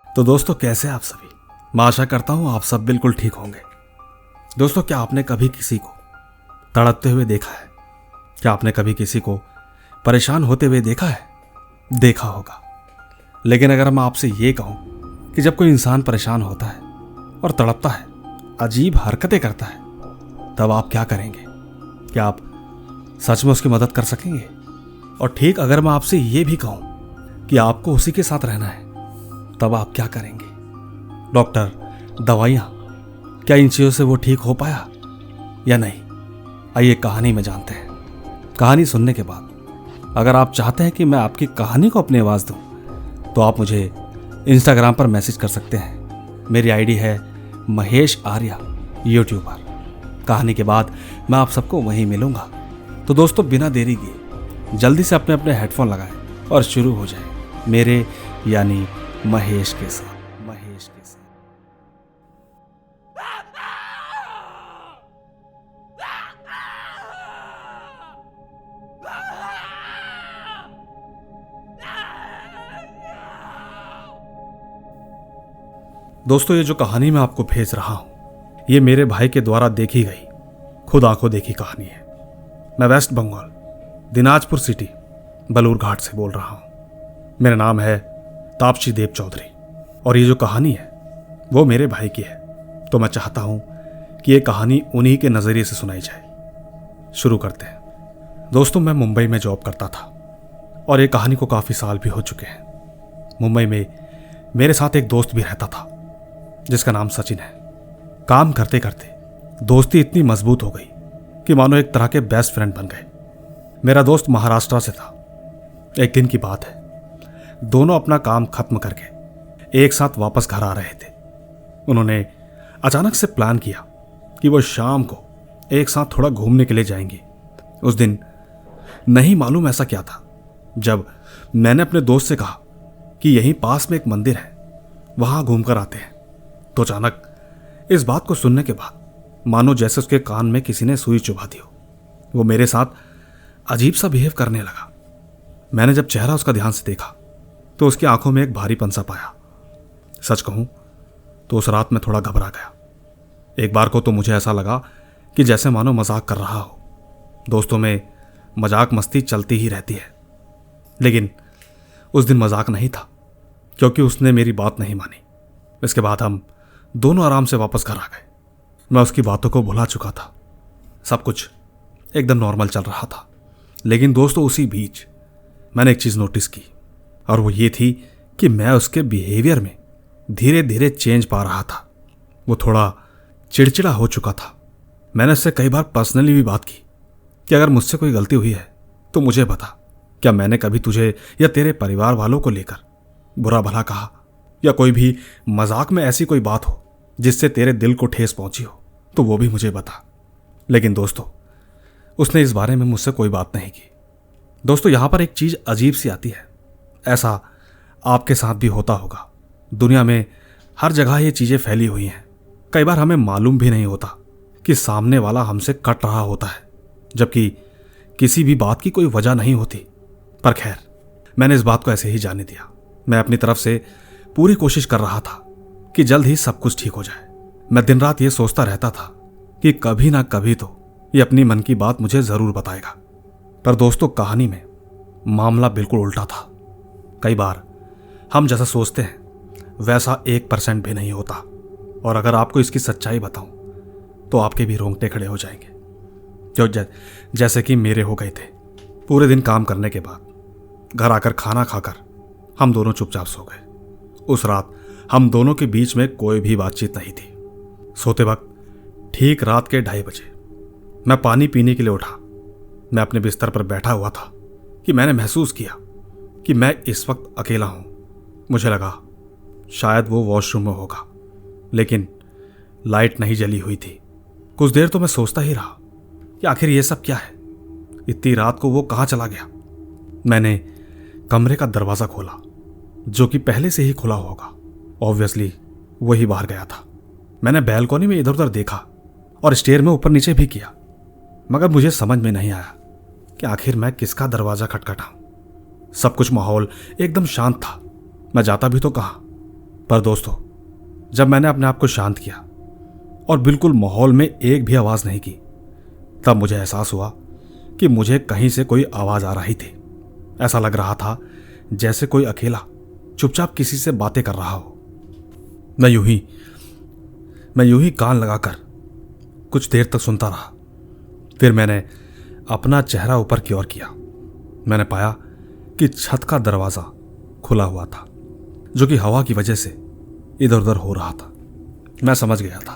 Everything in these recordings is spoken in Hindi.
तो दोस्तों, कैसे आप सभी? मैं आशा करता हूं आप सब बिल्कुल ठीक होंगे। दोस्तों, क्या आपने कभी किसी को तड़पते हुए देखा है? क्या आपने कभी किसी को परेशान होते हुए देखा है? देखा होगा। लेकिन अगर मैं आपसे ये कहूं कि जब कोई इंसान परेशान होता है और तड़पता है, अजीब हरकतें करता है, तब आप क्या करेंगे? क्या आप सच में उसकी मदद कर सकेंगे? और ठीक अगर मैं आपसे ये भी कहूं कि आपको उसी के साथ रहना है, तब आप क्या करेंगे? डॉक्टर, दवाइयां, क्या इन चीजों से वो ठीक हो पाया या नहीं? आइए कहानी में जानते हैं। कहानी सुनने के बाद अगर आप चाहते हैं कि मैं आपकी कहानी को अपनी आवाज दूं, तो आप मुझे इंस्टाग्राम पर मैसेज कर सकते हैं। मेरी आईडी है महेश आर्या यूट्यूबर। कहानी के बाद मैं आप सबको वहीं मिलूंगा। तो दोस्तों, बिना देरी किए जल्दी से अपने अपने हेडफोन लगाएं और शुरू हो जाए मेरे यानी महेश के साथ। दोस्तों, ये जो कहानी मैं आपको भेज रहा हूं, ये मेरे भाई के द्वारा देखी गई, खुद आंखों देखी कहानी है। मैं वेस्ट बंगाल, दिनाजपुर सिटी, बलूरघाट से बोल रहा हूं। मेरा नाम है तापसी देव चौधरी और ये जो कहानी है वो मेरे भाई की है। तो मैं चाहता हूं कि ये कहानी उन्हीं के नजरिए से सुनाई जाए। शुरू करते हैं। दोस्तों, मैं मुंबई में जॉब करता था और ये कहानी को काफी साल भी हो चुके हैं। मुंबई में मेरे साथ एक दोस्त भी रहता था जिसका नाम सचिन है। काम करते करते दोस्ती इतनी मजबूत हो गई कि मानो एक तरह के बेस्ट फ्रेंड बन गए। मेरा दोस्त महाराष्ट्र से था। एक दिन की बात है, दोनों अपना काम खत्म करके एक साथ वापस घर आ रहे थे। उन्होंने अचानक से प्लान किया कि वो शाम को एक साथ थोड़ा घूमने के लिए जाएंगे। उस दिन नहीं मालूम ऐसा क्या था, जब मैंने अपने दोस्त से कहा कि यहीं पास में एक मंदिर है, वहां घूमकर आते हैं, तो अचानक इस बात को सुनने के बाद मानो जैसे उसके कान में किसी ने सुई चुभा दी हो, वो मेरे साथ अजीब सा बिहेव करने लगा। मैंने जब चेहरा उसका ध्यान से देखा तो उसकी आंखों में एक भारीपन सा पाया। सच कहूं तो उस रात में थोड़ा घबरा गया। एक बार को तो मुझे ऐसा लगा कि जैसे मानो मजाक कर रहा हो। दोस्तों में मजाक मस्ती चलती ही रहती है, लेकिन उस दिन मजाक नहीं था, क्योंकि उसने मेरी बात नहीं मानी। इसके बाद हम दोनों आराम से वापस घर आ गए। मैं उसकी बातों को भुला चुका था। सब कुछ एकदम नॉर्मल चल रहा था। लेकिन दोस्तों, उसी बीच मैंने एक चीज नोटिस की, और वो ये थी कि मैं उसके बिहेवियर में धीरे धीरे चेंज पा रहा था। वो थोड़ा चिड़चिड़ा हो चुका था। मैंने उससे कई बार पर्सनली भी बात की कि अगर मुझसे कोई गलती हुई है तो मुझे बता। क्या मैंने कभी तुझे या तेरे परिवार वालों को लेकर बुरा भला कहा, या कोई भी मजाक में ऐसी कोई बात हो जिससे तेरे दिल को ठेस पहुंची हो, तो वो भी मुझे बता। लेकिन दोस्तों, उसने इस बारे में मुझसे कोई बात नहीं की। दोस्तों, यहां पर एक चीज अजीब सी आती है। ऐसा आपके साथ भी होता होगा। दुनिया में हर जगह ये चीजें फैली हुई हैं। कई बार हमें मालूम भी नहीं होता कि सामने वाला हमसे कट रहा होता है, जबकि किसी भी बात की कोई वजह नहीं होती। पर खैर, मैंने इस बात को ऐसे ही जाने दिया। मैं अपनी तरफ से पूरी कोशिश कर रहा था कि जल्द ही सब कुछ ठीक हो जाए। मैं दिन रात ये सोचता रहता था कि कभी ना कभी तो ये अपनी मन की बात मुझे जरूर बताएगा। पर दोस्तों, कहानी में मामला बिल्कुल उल्टा था। कई बार हम जैसा सोचते हैं वैसा 1% भी नहीं होता। और अगर आपको इसकी सच्चाई बताऊं तो आपके भी रोंगटे खड़े हो जाएंगे, जो जैसे कि मेरे हो गए थे। पूरे दिन काम करने के बाद घर आकर खाना खाकर हम दोनों चुपचाप सो गए। उस रात हम दोनों के बीच में कोई भी बातचीत नहीं थी। सोते वक्त ठीक रात के 2:30 बजे मैं पानी पीने के लिए उठा। मैं अपने बिस्तर पर बैठा हुआ था कि मैंने महसूस किया कि मैं इस वक्त अकेला हूं। मुझे लगा शायद वो वॉशरूम में होगा, लेकिन लाइट नहीं जली हुई थी। कुछ देर तो मैं सोचता ही रहा कि आखिर ये सब क्या है। इतनी रात को वो कहां चला गया। मैंने कमरे का दरवाजा खोला, जो कि पहले से ही खुला होगा। ऑब्वियसली वही बाहर गया था। मैंने बैल्कनी में इधर उधर देखा और स्टेयर में ऊपर नीचे भी किया, मगर मुझे समझ में नहीं आया कि आखिर मैं किसका दरवाजा खटखटाऊं। सब कुछ माहौल एकदम शांत था। मैं जाता भी तो कहां, पर दोस्तों, जब मैंने अपने आप को शांत किया और बिल्कुल माहौल में एक भी आवाज नहीं की, तब मुझे एहसास हुआ कि मुझे कहीं से कोई आवाज आ रही थी। ऐसा लग रहा था जैसे कोई अकेला चुपचाप किसी से बातें कर रहा हो। मैं यूं ही कान लगाकर कुछ देर तक सुनता रहा। फिर मैंने अपना चेहरा ऊपर की ओर किया। मैंने पाया कि छत का दरवाजा खुला हुआ था, जो कि हवा की वजह से इधर उधर हो रहा था। मैं समझ गया था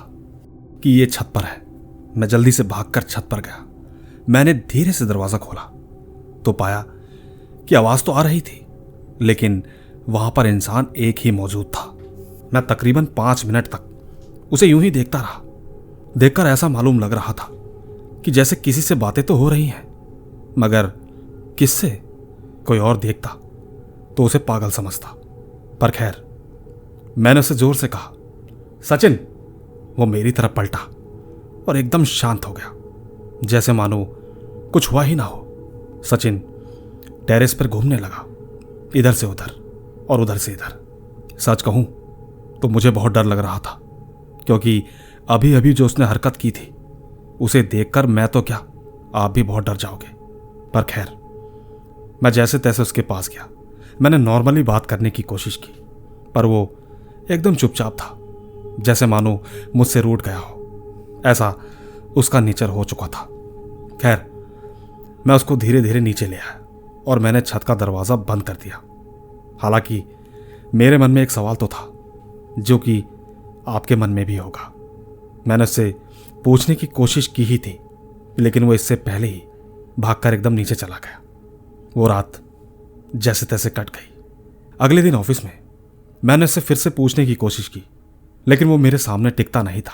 कि ये छत पर है। मैं जल्दी से भागकर छत पर गया। मैंने धीरे से दरवाजा खोला तो पाया कि आवाज तो आ रही थी, लेकिन वहां पर इंसान एक ही मौजूद था। मैं तकरीबन 5 मिनट तक उसे यूं ही देखता रहा। देखकर ऐसा मालूम लग रहा था कि जैसे किसी से बातें तो हो रही हैं, मगर किससे? कोई और देखता तो उसे पागल समझता। पर खैर, मैंने उसे जोर से कहा, सचिन। वो मेरी तरफ पलटा और एकदम शांत हो गया, जैसे मानो कुछ हुआ ही ना हो। सचिन टेरेस पर घूमने लगा, इधर से उधर और उधर से इधर। सच कहूं तो मुझे बहुत डर लग रहा था, क्योंकि अभी अभी जो उसने हरकत की थी उसे देखकर मैं तो क्या, आप भी बहुत डर जाओगे। पर खैर, मैं जैसे तैसे उसके पास गया। मैंने नॉर्मली बात करने की कोशिश की, पर वो एकदम चुपचाप था, जैसे मानो मुझसे रूठ गया हो। ऐसा उसका नेचर हो चुका था। खैर, मैं उसको धीरे धीरे नीचे ले आया और मैंने छत का दरवाजा बंद कर दिया। हालांकि मेरे मन में एक सवाल तो था, जो कि आपके मन में भी होगा। मैंने उससे पूछने की कोशिश की ही थी, लेकिन वो इससे पहले ही भागकर एकदम नीचे चला गया। वो रात जैसे तैसे कट गई। अगले दिन ऑफिस में मैंने उससे फिर से पूछने की कोशिश की, लेकिन वो मेरे सामने टिकता नहीं था।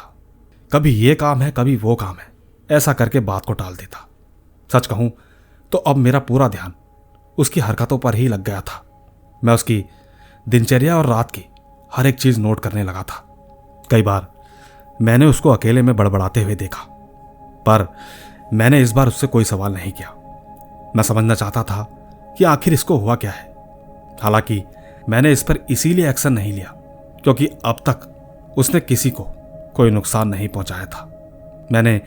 कभी ये काम है, कभी वो काम है, ऐसा करके बात को टाल देता। सच कहूं तो अब मेरा पूरा ध्यान उसकी हरकतों पर ही लग गया था। मैं उसकी दिनचर्या और रात की हर एक चीज नोट करने लगा था। कई बार मैंने उसको अकेले में बड़बड़ाते हुए देखा, पर मैंने इस बार उससे कोई सवाल नहीं किया। मैं समझना चाहता था कि आखिर इसको हुआ क्या है। हालांकि मैंने इस पर इसीलिए एक्शन नहीं लिया क्योंकि अब तक उसने किसी को कोई नुकसान नहीं पहुंचाया था। मैंने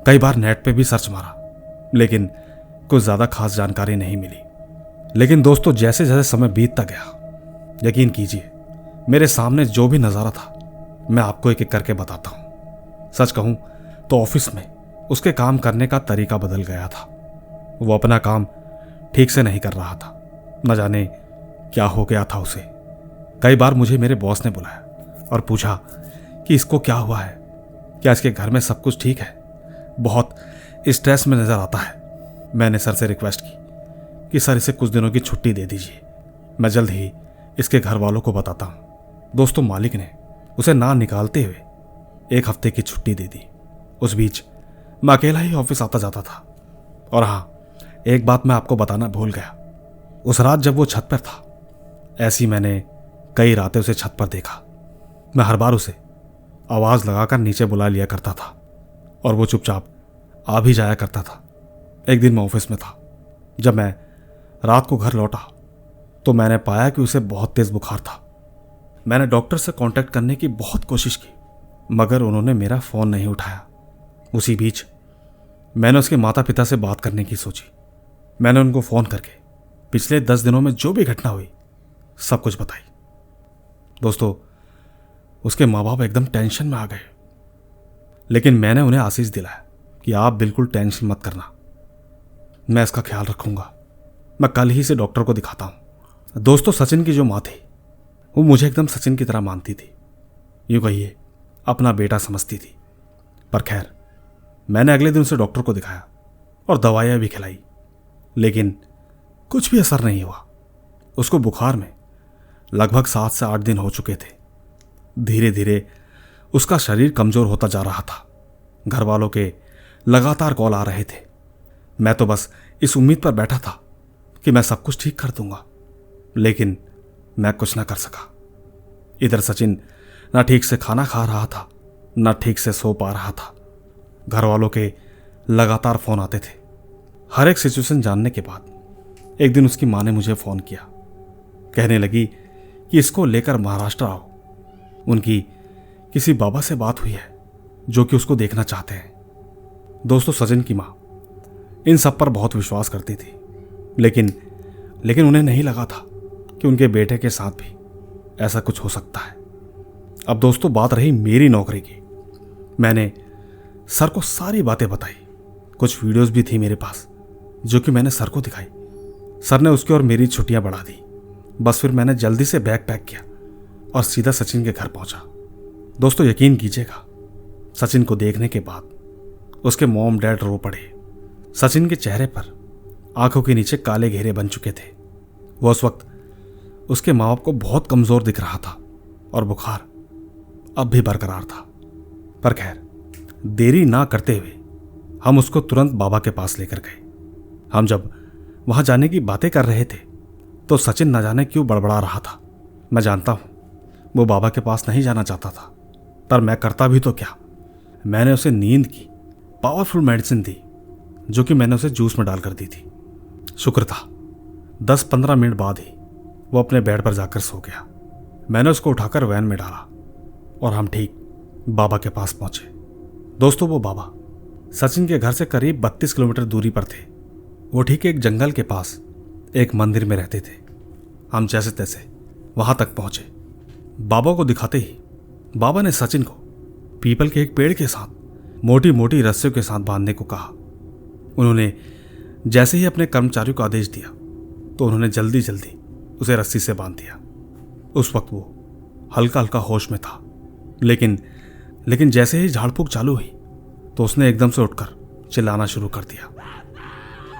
कई बार नेट पे भी सर्च मारा, लेकिन कुछ ज्यादा खास जानकारी नहीं मिली। लेकिन दोस्तों, जैसे जैसे समय बीतता गया, यकीन कीजिए, मेरे सामने जो भी नजारा था मैं आपको एक एक करके बताता हूं। सच कहूं तो ऑफिस में उसके काम करने का तरीका बदल गया था। वो अपना काम ठीक से नहीं कर रहा था। न जाने क्या हो गया था उसे। कई बार मुझे मेरे बॉस ने बुलाया और पूछा कि इसको क्या हुआ है, क्या इसके घर में सब कुछ ठीक है, बहुत स्ट्रेस में नजर आता है। मैंने सर से रिक्वेस्ट की कि सर इसे कुछ दिनों की छुट्टी दे दीजिए, मैं जल्द ही इसके घर वालों को बताता हूं। दोस्तों, मालिक ने उसे ना निकालते हुए 1 हफ्ते की छुट्टी दे दी। उस बीच मैं अकेला ही ऑफिस आता जाता था। और हाँ, एक बात मैं आपको बताना भूल गया। उस रात जब वो छत पर था, ऐसी मैंने कई रातें उसे छत पर देखा। मैं हर बार उसे आवाज लगाकर नीचे बुला लिया करता था और वो चुपचाप आ भी जाया करता था। एक दिन मैं ऑफिस में था। जब मैं रात को घर लौटा तो मैंने पाया कि उसे बहुत तेज बुखार था। मैंने डॉक्टर से कांटेक्ट करने की बहुत कोशिश की, मगर उन्होंने मेरा फोन नहीं उठाया। उसी बीच मैंने उसके माता पिता से बात करने की सोची। मैंने उनको फोन करके पिछले 10 दिनों में जो भी घटना हुई सब कुछ बताई। दोस्तों, उसके माँ बाप एकदम टेंशन में आ गए, लेकिन मैंने उन्हें आशीष दिलाया कि आप बिल्कुल टेंशन मत करना, मैं इसका ख्याल रखूंगा। मैं कल ही से डॉक्टर को दिखाता हूं। दोस्तों, सचिन की जो माँ थी वो मुझे एकदम सचिन की तरह मानती थी, यूं कहिए अपना बेटा समझती थी। पर खैर, मैंने अगले दिन उसे डॉक्टर को दिखाया और दवाइयां भी खिलाई, लेकिन कुछ भी असर नहीं हुआ। उसको बुखार में लगभग 7 से 8 दिन हो चुके थे। धीरे धीरे उसका शरीर कमजोर होता जा रहा था। घर वालों के लगातार कॉल आ रहे थे। मैं तो बस इस उम्मीद पर बैठा था कि मैं सब कुछ ठीक कर दूंगा, लेकिन मैं कुछ ना कर सका। इधर सचिन ना ठीक से खाना खा रहा था, ना ठीक से सो पा रहा था। घर वालों के लगातार फोन आते थे। हर एक सिचुएशन जानने के बाद एक दिन उसकी माँ ने मुझे फोन किया। कहने लगी कि इसको लेकर महाराष्ट्र आओ, उनकी किसी बाबा से बात हुई है जो कि उसको देखना चाहते हैं। दोस्तों, सचिन की माँ इन सब पर बहुत विश्वास करती थी, लेकिन उन्हें नहीं लगा था कि उनके बेटे के साथ भी ऐसा कुछ हो सकता है। अब दोस्तों, बात रही मेरी नौकरी की। मैंने सर को सारी बातें बताई। कुछ वीडियोस भी थी मेरे पास जो कि मैंने सर को दिखाई। सर ने उसकी और मेरी छुट्टियां बढ़ा दी। बस फिर मैंने जल्दी से बैग पैक किया और सीधा सचिन के घर पहुंचा। दोस्तों, यकीन कीजिएगा, सचिन को देखने के बाद उसके मॉम डैड रो पड़े। सचिन के चेहरे पर आंखों के नीचे काले घेरे बन चुके थे। वो उस वक्त उसके माँ बाप को बहुत कमजोर दिख रहा था और बुखार अब भी बरकरार था। पर खैर, देरी ना करते हुए हम उसको तुरंत बाबा के पास लेकर गए। हम जब वहां जाने की बातें कर रहे थे तो सचिन न जाने क्यों बड़बड़ा रहा था। मैं जानता हूं वो बाबा के पास नहीं जाना चाहता था, पर मैं करता भी तो क्या। मैंने उसे नींद की पावरफुल मेडिसिन दी जो कि मैंने उसे जूस में डालकर दी थी। शुक्र था 10-15 मिनट बाद ही वो अपने बेड पर जाकर सो गया। मैंने उसको उठाकर वैन में डाला और हम ठीक बाबा के पास पहुंचे। दोस्तों, वो बाबा सचिन के घर से करीब 32 किलोमीटर दूरी पर थे। वो ठीक एक जंगल के पास एक मंदिर में रहते थे। हम जैसे तैसे वहां तक पहुंचे। बाबा को दिखाते ही बाबा ने सचिन को पीपल के एक पेड़ के साथ मोटी मोटी रस्सियों के साथ बांधने को कहा। उन्होंने जैसे ही अपने कर्मचारियों को आदेश दिया तो उन्होंने जल्दी जल्दी उसे रस्सी से बांध दिया। उस वक्त वो हल्का हल्का होश में था, लेकिन जैसे ही झाड़ फूक चालू हुई तो उसने एकदम से उठकर चिल्लाना शुरू कर दिया।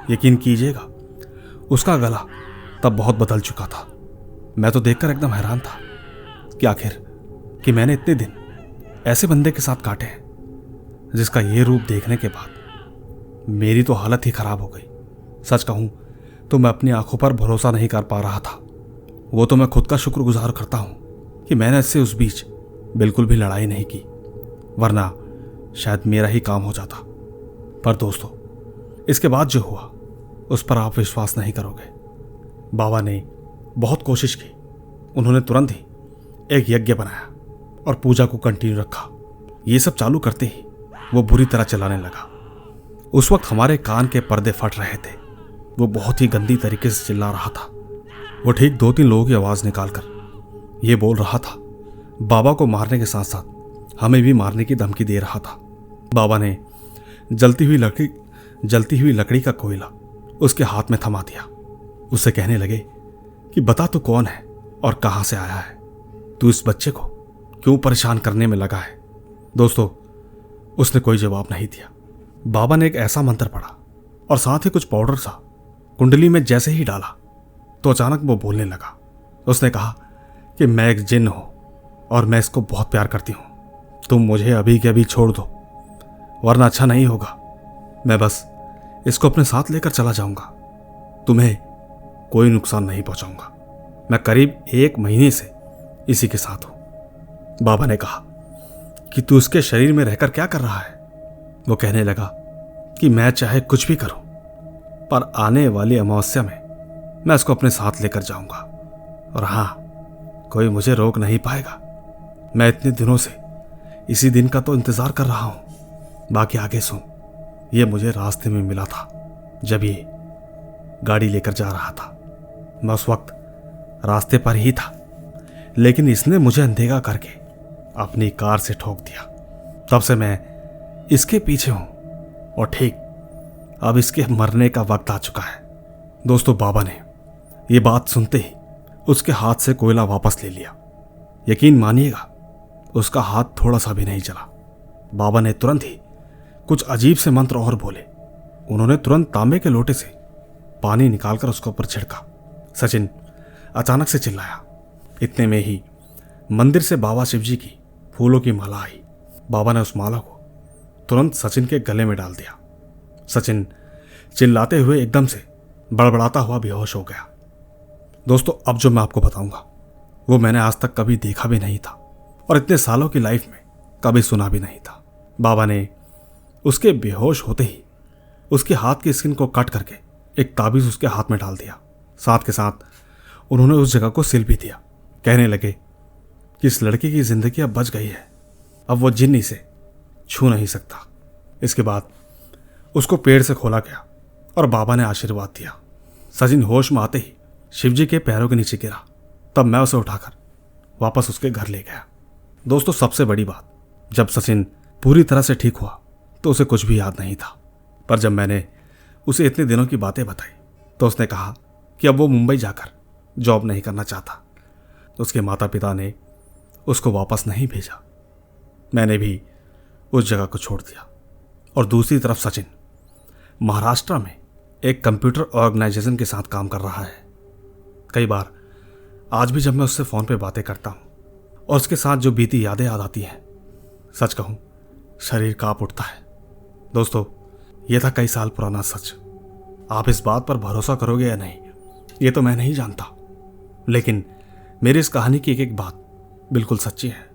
यकीन कीजिएगा, उसका गला तब बहुत बदल चुका था। मैं तो देखकर एकदम हैरान था कि मैंने इतने दिन ऐसे बंदे के साथ काटे हैं जिसका ये रूप देखने के बाद मेरी तो हालत ही खराब हो गई। सच कहूं तो मैं अपनी आंखों पर भरोसा नहीं कर पा रहा था। वो तो मैं खुद का शुक्रगुजार करता हूं कि मैंने इससे उस बीच बिल्कुल भी लड़ाई नहीं की, वरना शायद मेरा ही काम हो जाता। पर दोस्तों, इसके बाद जो हुआ उस पर आप विश्वास नहीं करोगे। बाबा ने बहुत कोशिश की। उन्होंने तुरंत ही एक यज्ञ बनाया और पूजा को कंटिन्यू रखा। ये सब चालू करते ही वो बुरी तरह चलाने लगा। उस वक्त हमारे कान के पर्दे फट रहे थे। वो बहुत ही गंदी तरीके से चिल्ला रहा था। वो ठीक 2-3 लोगों की आवाज निकालकर ये बोल रहा था, बाबा को मारने के साथ साथ हमें भी मारने की धमकी दे रहा था। बाबा ने जलती हुई लकड़ी का कोयला उसके हाथ में थमा दिया। उससे कहने लगे कि बता तू कौन है और कहां से आया है, तू इस बच्चे को क्यों परेशान करने में लगा है। दोस्तों, उसने कोई जवाब नहीं दिया। बाबा ने एक ऐसा मंत्र पढ़ा और साथ ही कुछ पाउडर सा कुंडली में जैसे ही डाला तो अचानक वो बोलने लगा। उसने कहा कि मैं एक जिन्न हूं और मैं इसको बहुत प्यार करती हूं। तुम मुझे अभी के अभी छोड़ दो, वरना अच्छा नहीं होगा। मैं बस इसको अपने साथ लेकर चला जाऊंगा। तुम्हें कोई नुकसान नहीं पहुंचाऊंगा। मैं करीब 1 महीने से इसी के साथ हूं। बाबा ने कहा कि तू उसके शरीर में रहकर क्या कर रहा है। वो कहने लगा कि मैं चाहे कुछ भी करूं, पर आने वाली अमावस्या में मैं उसको अपने साथ लेकर जाऊंगा और हां, कोई मुझे रोक नहीं पाएगा। मैं इतने दिनों से इसी दिन का तो इंतजार कर रहा हूं। बाकी आगे सुन। ये मुझे रास्ते में मिला था जब ये गाड़ी लेकर जा रहा था। मैं उस वक्त रास्ते पर ही था, लेकिन इसने मुझे अनदेखा करके अपनी कार से ठोक दिया। तब से मैं इसके पीछे हूं और ठीक अब इसके मरने का वक्त आ चुका है। दोस्तों, बाबा ने ये बात सुनते ही उसके हाथ से कोयला वापस ले लिया। यकीन मानिएगा, उसका हाथ थोड़ा सा भी नहीं चला। बाबा ने तुरंत ही कुछ अजीब से मंत्र और बोले। उन्होंने तुरंत तांबे के लोटे से पानी निकालकर उसके ऊपर छिड़का। सचिन अचानक से चिल्लाया। इतने में ही मंदिर से बाबा शिव जी की फूलों की माला आई। बाबा ने उस माला को तुरंत सचिन के गले में डाल दिया। सचिन चिल्लाते हुए एकदम से बड़बड़ाता हुआ बेहोश हो गया। दोस्तों, अब जो मैं आपको बताऊंगा वो मैंने आज तक कभी देखा भी नहीं था और इतने सालों की लाइफ में कभी सुना भी नहीं था। बाबा ने उसके बेहोश होते ही उसके हाथ की स्किन को कट करके एक ताबीज उसके हाथ में डाल दिया। साथ के साथ उन्होंने उस जगह को सील भी दिया। कहने लगे कि इस लड़की की जिंदगी अब बच गई है, अब वो जिन इसे छू नहीं सकता। इसके बाद उसको पेड़ से खोला गया और बाबा ने आशीर्वाद दिया। सचिन होश में आते ही शिवजी के पैरों के नीचे गिरा। तब मैं उसे उठाकर वापस उसके घर ले गया। दोस्तों, सबसे बड़ी बात, जब सचिन पूरी तरह से ठीक हुआ तो उसे कुछ भी याद नहीं था। पर जब मैंने उसे इतने दिनों की बातें बताई तो उसने कहा कि अब वो मुंबई जाकर जॉब नहीं करना चाहता। तो उसके माता पिता ने उसको वापस नहीं भेजा। मैंने भी उस जगह को छोड़ दिया। और दूसरी तरफ सचिन महाराष्ट्र में एक कंप्यूटर ऑर्गेनाइजेशन के साथ काम कर रहा है। कई बार आज भी जब मैं उससे फ़ोन पे बातें करता हूँ और उसके साथ जो बीती यादें याद आती हैं, सच कहूँ शरीर कांप उठता है। दोस्तों, ये था कई साल पुराना सच। आप इस बात पर भरोसा करोगे या नहीं, ये तो मैं नहीं जानता, लेकिन मेरी इस कहानी की एक एक बात बिल्कुल सच्ची है।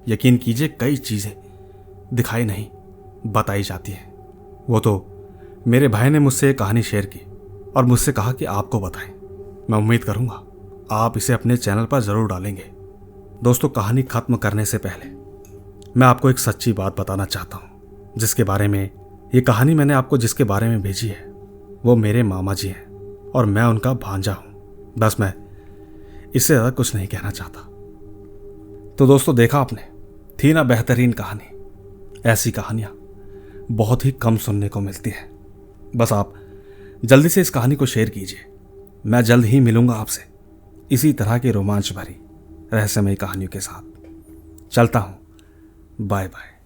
यकीन कीजिए, कई चीज़ें दिखाई नहीं बताई जाती हैं। वो तो मेरे भाई ने मुझसे ये कहानी शेयर की और मुझसे कहा कि आपको बताएं। मैं उम्मीद करूंगा आप इसे अपने चैनल पर ज़रूर डालेंगे। दोस्तों, कहानी ख़त्म करने से पहले मैं आपको एक सच्ची बात बताना चाहता हूँ, जिसके बारे में ये कहानी मैंने आपको जिसके बारे में भेजी है वो मेरे मामा जी हैं और मैं उनका भांजा हूँ। बस मैं इससे ज़्यादा कुछ नहीं कहना चाहता। तो दोस्तों, देखा आपने, थी ना बेहतरीन कहानी। ऐसी कहानियाँ बहुत ही कम सुनने को मिलती हैं। बस आप जल्दी से इस कहानी को शेयर कीजिए। मैं जल्द ही मिलूंगा आपसे इसी तरह की रोमांच भरी रहस्यमयी कहानियों के साथ। चलता हूँ, बाय बाय।